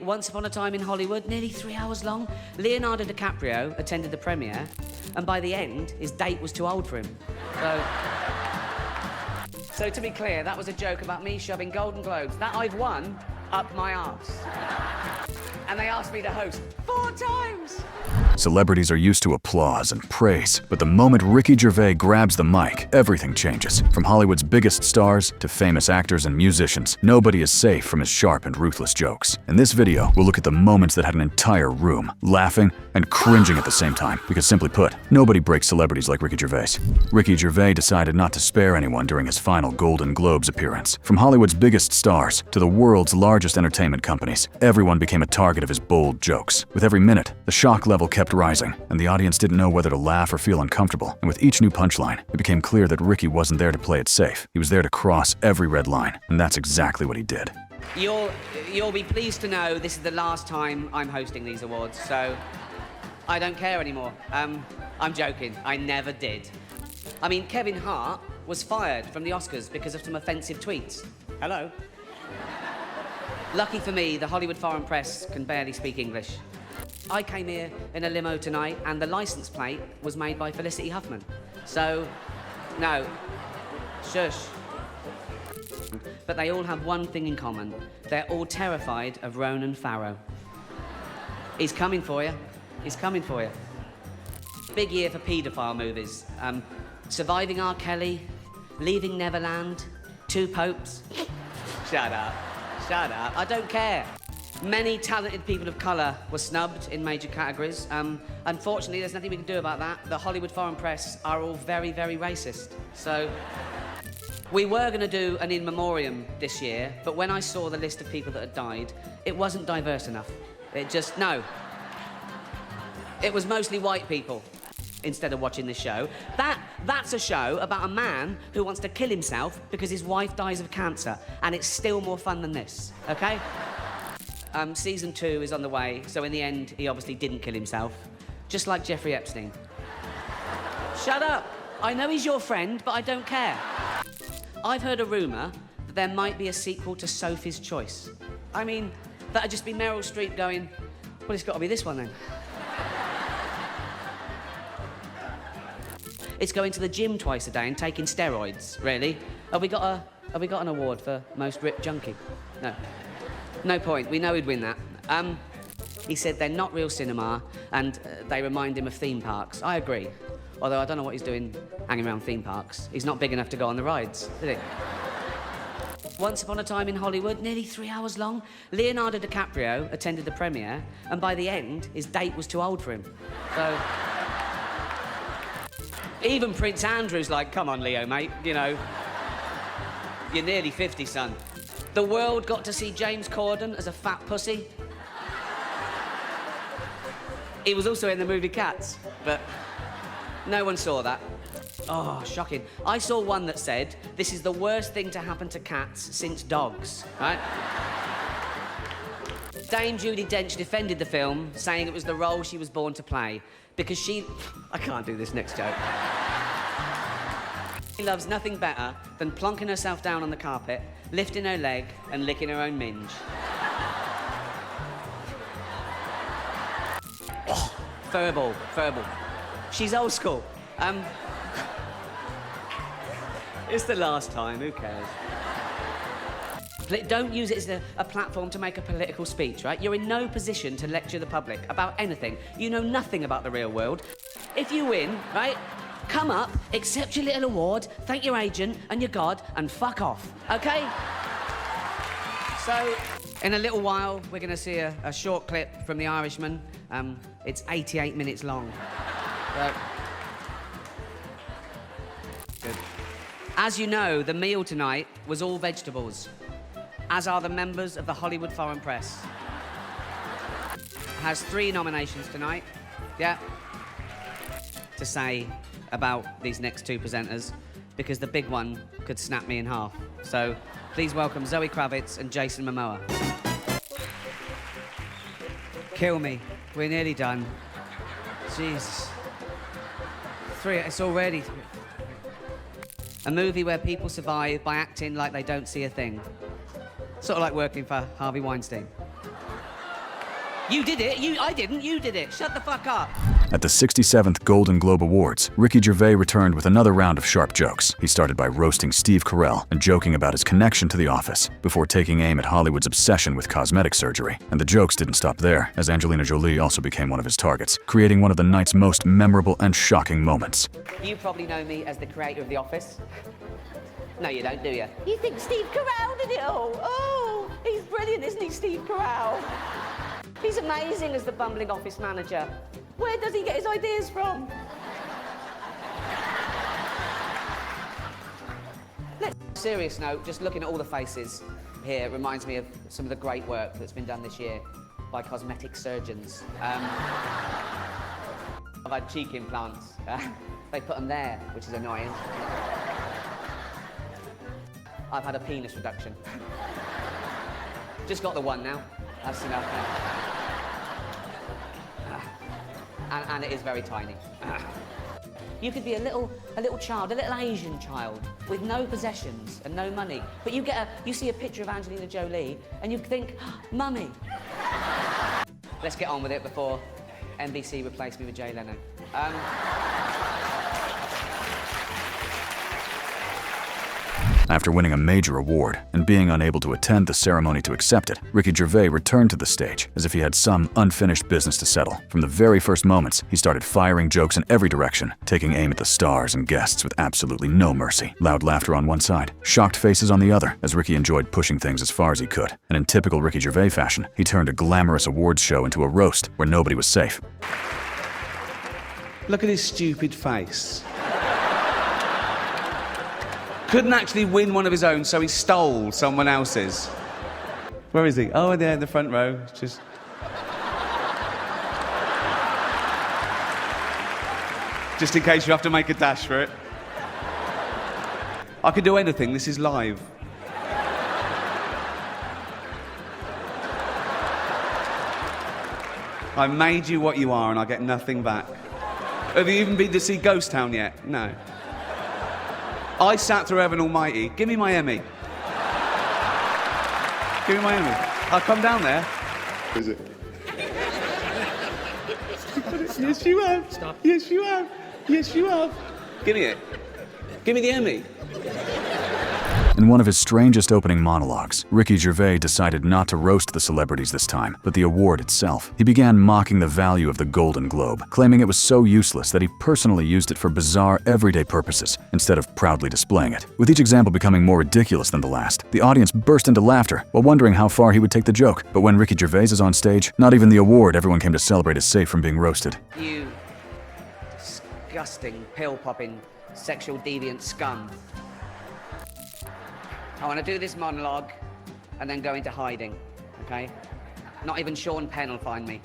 Once upon a time in Hollywood, nearly 3 hours long, Leonardo DiCaprio attended the premiere, and by the end, his date was too old for him. So to be clear, that was a joke about me shoving Golden Globes that I've won up my arse. And they asked me to host 4 times! Celebrities are used to applause and praise, but the moment Ricky Gervais grabs the mic, everything changes. From Hollywood's biggest stars to famous actors and musicians, nobody is safe from his sharp and ruthless jokes. In this video, we'll look at the moments that had an entire room laughing and cringing at the same time, because simply put, nobody breaks celebrities like Ricky Gervais. Ricky Gervais decided not to spare anyone during his final Golden Globes appearance. From Hollywood's biggest stars to the world's largest entertainment companies, everyone became a target of his bold jokes. With every minute, the shock level kept rising, and the audience didn't know whether to laugh or feel uncomfortable. And with each new punchline, it became clear that Ricky wasn't there to play it safe. He was there to cross every red line, and that's exactly what he did. You'll be pleased to know this is the last time I'm hosting these awards, so I don't care anymore. I'm joking. I never did. I mean, Kevin Hart was fired from the Oscars because of some offensive tweets. Hello? Lucky for me, the Hollywood foreign press can barely speak English. I came here in a limo tonight, and the license plate was made by Felicity Huffman. So, no. Shush. But they all have one thing in common. They're all terrified of Ronan Farrow. He's coming for you. He's coming for you. Big year for paedophile movies. Surviving R. Kelly, Leaving Neverland, 2 popes. Shut up. Shut up. I don't care. Many talented people of colour were snubbed in major categories. Unfortunately, there's nothing we can do about that. The Hollywood foreign press are all very, very racist. So, we were going to do an in memoriam this year, but when I saw the list of people that had died, it wasn't diverse enough. No. It was mostly white people instead of watching this show. That's a show about a man who wants to kill himself because his wife dies of cancer, and it's still more fun than this, okay? Season 2 is on the way, so in the end, he obviously didn't kill himself, just like Jeffrey Epstein. Shut up! I know he's your friend, but I don't care. I've heard a rumour that there might be a sequel to Sophie's Choice. I mean, that'd just be Meryl Streep going, well, it's got to be this one then. It's going to the gym twice a day and taking steroids, really. Have we got an award for most ripped junkie? No. No point, we know he'd win that. He said they're not real cinema, and they remind him of theme parks. I agree. Although I don't know what he's doing hanging around theme parks. He's not big enough to go on the rides, is he? Once upon a time in Hollywood, nearly 3 hours long, Leonardo DiCaprio attended the premiere, and by the end, his date was too old for him. So... Even Prince Andrew's like, come on, Leo, mate, you know. You're nearly 50, son. The world got to see James Corden as a fat pussy. He was also in the movie Cats, but no one saw that. Oh, shocking. I saw one that said, this is the worst thing to happen to cats since dogs, right? Dame Judi Dench defended the film, saying it was the role she was born to play, because she... I can't do this next joke. She loves nothing better than plonking herself down on the carpet, lifting her leg, and licking her own minge. Oh, furball. She's old school. It's the last time, who cares? Don't use it as a platform to make a political speech, right? You're in no position to lecture the public about anything. You know nothing about the real world. If you win, right, come up, accept your little award, thank your agent and your God, and fuck off, okay? So, in a little while, we're going to see a short clip from The Irishman. It's 88 minutes long. Good. As you know, the meal tonight was all vegetables, as are the members of the Hollywood foreign press. Has 3 nominations tonight, yeah, to say about these next 2 presenters, because the big one could snap me in half. So please welcome Zoe Kravitz and Jason Momoa. Kill me. We're nearly done. Jesus. 3, it's already... A movie where people survive by acting like they don't see a thing. Sort of like working for Harvey Weinstein. You did it. I didn't. You did it. Shut the fuck up. At the 67th Golden Globe Awards, Ricky Gervais returned with another round of sharp jokes. He started by roasting Steve Carell and joking about his connection to The Office, before taking aim at Hollywood's obsession with cosmetic surgery. And the jokes didn't stop there, as Angelina Jolie also became one of his targets, creating one of the night's most memorable and shocking moments. You probably know me as the creator of The Office. No, you don't, do you? You think Steve Carell did it all? Oh, he's brilliant, isn't he, Steve Carell? He's amazing as the bumbling office manager. Where does he get his ideas from? Serious note, just looking at all the faces here reminds me of some of the great work that's been done this year by cosmetic surgeons. I've had cheek implants. They put them there, which is annoying. I've had a penis reduction. Just got the one now. That's enough now. And it is very tiny. You could be a little child, a little Asian child, with no possessions and no money. But you see a picture of Angelina Jolie, and you think, Mummy. Let's get on with it before NBC replaced me with Jay Leno. After winning a major award and being unable to attend the ceremony to accept it, Ricky Gervais returned to the stage as if he had some unfinished business to settle. From the very first moments, he started firing jokes in every direction, taking aim at the stars and guests with absolutely no mercy. Loud laughter on one side, shocked faces on the other, as Ricky enjoyed pushing things as far as he could. And in typical Ricky Gervais fashion, he turned a glamorous awards show into a roast where nobody was safe. Look at his stupid face. Couldn't actually win one of his own, so he stole someone else's. Where is he? Oh, there in the front row. Just... just in case you have to make a dash for it. I could do anything. This is live. I made you what you are, and I get nothing back. Have you even been to see Ghost Town yet? No. I sat through Heaven Almighty. Give me my Emmy. Give me my Emmy. I'll come down there. Is it? Yes, you have. Stop. Yes, you have. Yes, you have. Give me it. Give me the Emmy. In one of his strangest opening monologues, Ricky Gervais decided not to roast the celebrities this time, but the award itself. He began mocking the value of the Golden Globe, claiming it was so useless that he personally used it for bizarre, everyday purposes, instead of proudly displaying it. With each example becoming more ridiculous than the last, the audience burst into laughter while wondering how far he would take the joke. But when Ricky Gervais is on stage, not even the award everyone came to celebrate is safe from being roasted. You disgusting, pill-popping, sexual deviant scum. I want to do this monologue and then go into hiding, okay? Not even Sean Penn will find me.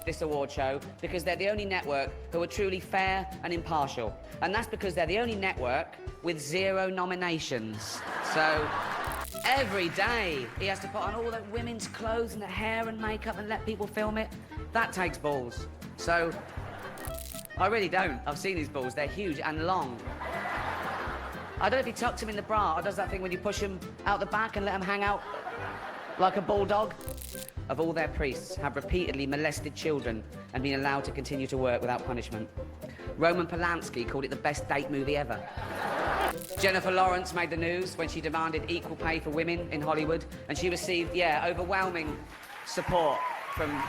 This award show because they're the only network who are truly fair and impartial. And that's because they're the only network with 0 nominations. So every day he has to put on all the women's clothes and the hair and makeup and let people film it. That takes balls. So I really don't. I've seen his balls. They're huge and long. I don't know if he tucks him in the bra or does that thing when you push him out the back and let him hang out like a bulldog. Of all their priests have repeatedly molested children and been allowed to continue to work without punishment. Roman Polanski called it the best date movie ever. Jennifer Lawrence made the news when she demanded equal pay for women in Hollywood, and she received, overwhelming support from...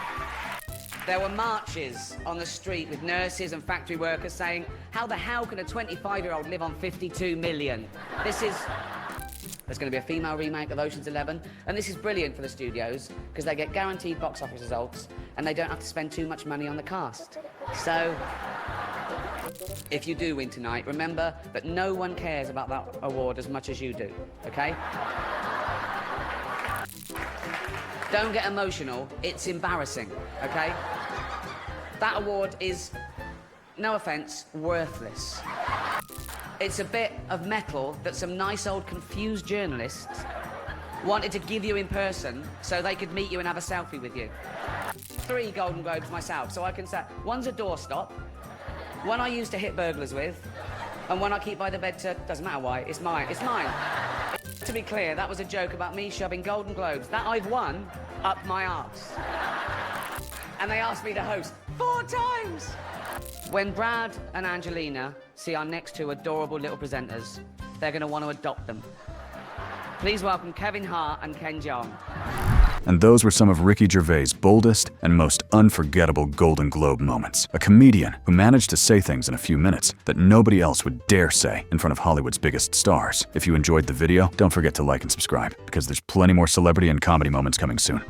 There were marches on the street with nurses and factory workers saying, how the hell can a 25-year-old live on 52 million? There's going to be a female remake of Ocean's 11, and this is brilliant for the studios because they get guaranteed box office results and they don't have to spend too much money on the cast. So, if you do win tonight, remember that no one cares about that award as much as you do, okay? Don't get emotional, it's embarrassing, okay? That award is, no offence, worthless. It's a bit of metal that some nice old confused journalists wanted to give you in person so they could meet you and have a selfie with you. 3 Golden Globes myself, so I can say, one's a doorstop, one I used to hit burglars with, and one I keep by the bed to, doesn't matter why, it's mine, it's mine. To be clear, that was a joke about me shoving Golden Globes that I've won up my arse. And they asked me to host 4 times. When Brad and Angelina see our next 2 adorable little presenters, they're going to want to adopt them. Please welcome Kevin Hart and Ken Jeong. And those were some of Ricky Gervais' boldest and most unforgettable Golden Globe moments. A comedian who managed to say things in a few minutes that nobody else would dare say in front of Hollywood's biggest stars. If you enjoyed the video, don't forget to like and subscribe, because there's plenty more celebrity and comedy moments coming soon.